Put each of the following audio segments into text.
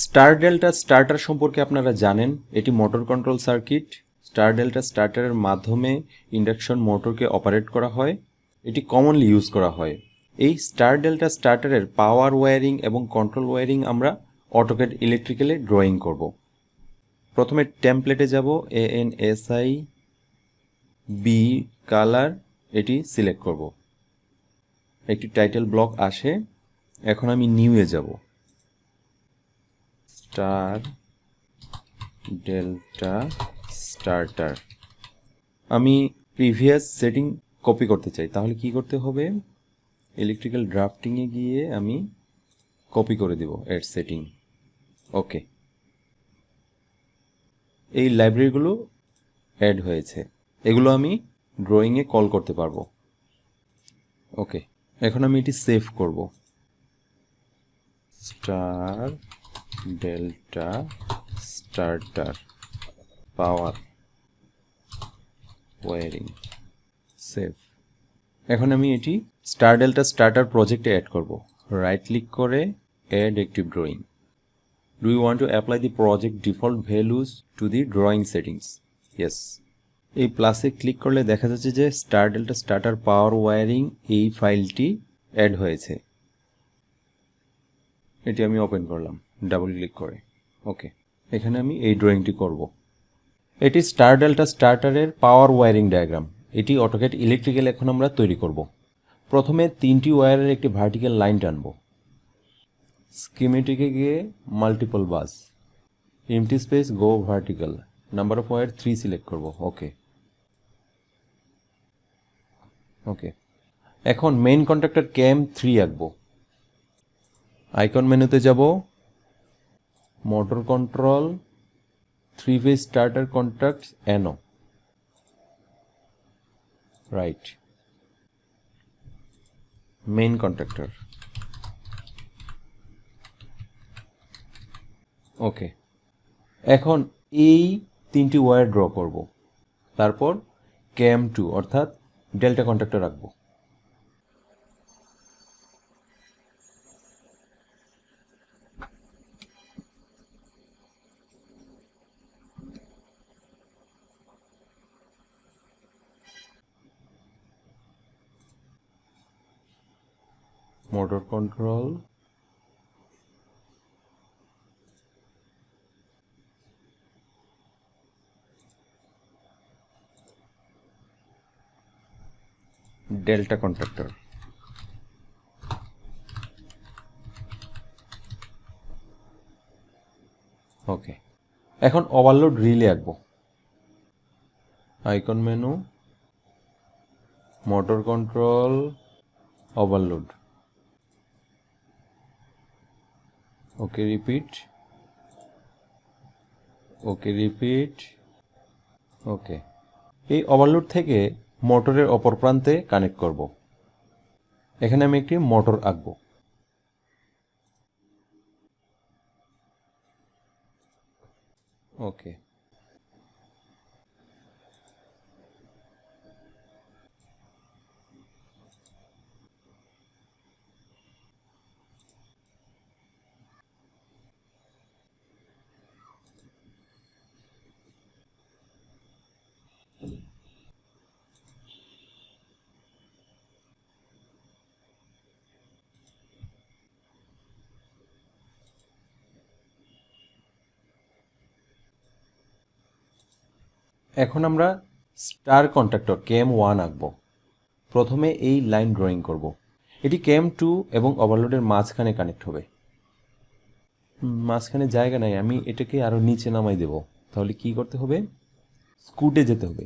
Star delta starter সম্পর্কে আপনারা জানেন, এটি motor control circuit. Star delta স্টার্টারের মাধ্যমে ইন্ডাকশন মোটরকে অপারেট করা হয়। এটি কমনলি ইউজ করা হয়। এই স্টার ডেল্টা স্টার্টারের পাওয়ার ওয়্যারিং এবং কন্ট্রোল ওয়্যারিং আমরা অটোক্যাড ইলেকট্রিক্যালে ড্রয়িং করব। প্রথমে টেমপ্লেটে যাব, ANSI বি কালার এটি সিলেক্ট করব। একটি টাইটেল ব্লক আসে। এখন আমি নিউয়ে যাব, স্টার ডেল্টা স্টার্টার। আমি প্রিভিয়াস সেটিং কপি করতে চাই, তাহলে কি করতে হবে? ইলেকট্রিক্যাল ড্রাফটিংয়ে গিয়ে আমি কপি করে দেব এর সেটিং। ওকে, এই লাইব্রেরিগুলো অ্যাড হয়েছে, এগুলো আমি ড্রয়িংয়ে কল করতে পারবো। ওকে, এখন আমি এটি সেভ করব। Star delta starter power wiring save. এখন আমি এটি স্টার ডেল্টা স্টার্টার প্রজেক্টে অ্যাড করব। রাইট ক্লিক করে add active drawing. Do you want to apply the project default values to the drawing settings? Yes. এই প্লাসে ক্লিক করলে দেখা যাচ্ছে যে star delta starter power wiring এই ফাইলটি অ্যাড হয়েছে। এটি আমি ওপেন করলাম ডাবল ক্লিক করে। ওকে, এখানে আমি এই ড্রয়িংটি করব। এটি স্টার ডেল্টা স্টার্টারের পাওয়ার ওয়্যারিং ডায়াগ্রাম। এটি অটোক্যাড ইলেকট্রিক্যাল এখন আমরা তৈরি করব। প্রথমে 3টি ওয়্যারের একটি ভার্টিক্যাল লাইন টানব। স্কিমেটিকে গিয়ে multiple bus, empty space, go vertical, number of wire 3 select করব। ওকে ওকে, এখন মেইন কন্ট্রাক্টর ক্যাম 3 আঁকবো। আইকন মেনুতে যাব, motor control, 3 phase starter contract এনো, রাইট, মেইন কন্ট্রাক্টর। ওকে, এখন এই 3টি ওয়্যার ড্র করব। তারপর ক্যাম 2 অর্থাৎ ডেল্টা কন্ট্রাক্টর রাখবো। Motor control, delta contractor. Okay, এখন ওভারলোড রিলে আঁকবো। Icon menu, motor control, overload. Okay repeat, okay repeat. Okay, এই ওভারলোড থেকে মোটরের অপর প্রান্তে কানেক্ট করব। এখানে আমি একটি মোটর আঁকবো। ওকে, এখন আমরা স্টার কন্ট্রাক্টর কেএম 1 আঁকবো। প্রথমে এই লাইন ড্রয়িং করব। এটি কেএম 2 এবং ওভারলোডের মাঝখানে কানেক্ট হবে। মাঝখানে জায়গা নাই, আমি এটাকে আরো নিচে নামাই দেব। তাহলে কি করতে হবে? স্কুটে যেতে হবে,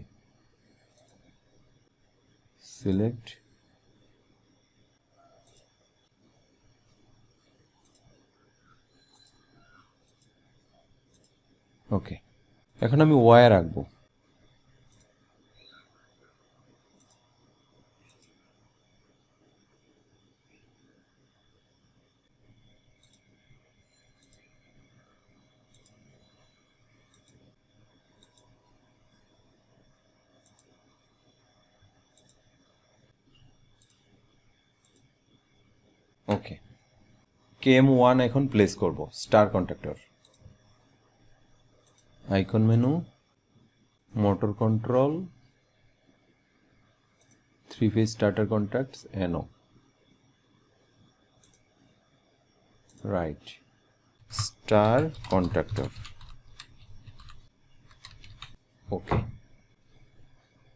সিলেক্ট, ওকে। এখন আমি ওয়্যার আঁকবো। ওকে, KM1 এখন প্লেস করব star contactor icon menu motor control 3-phase starter contacts NO right star contactor okay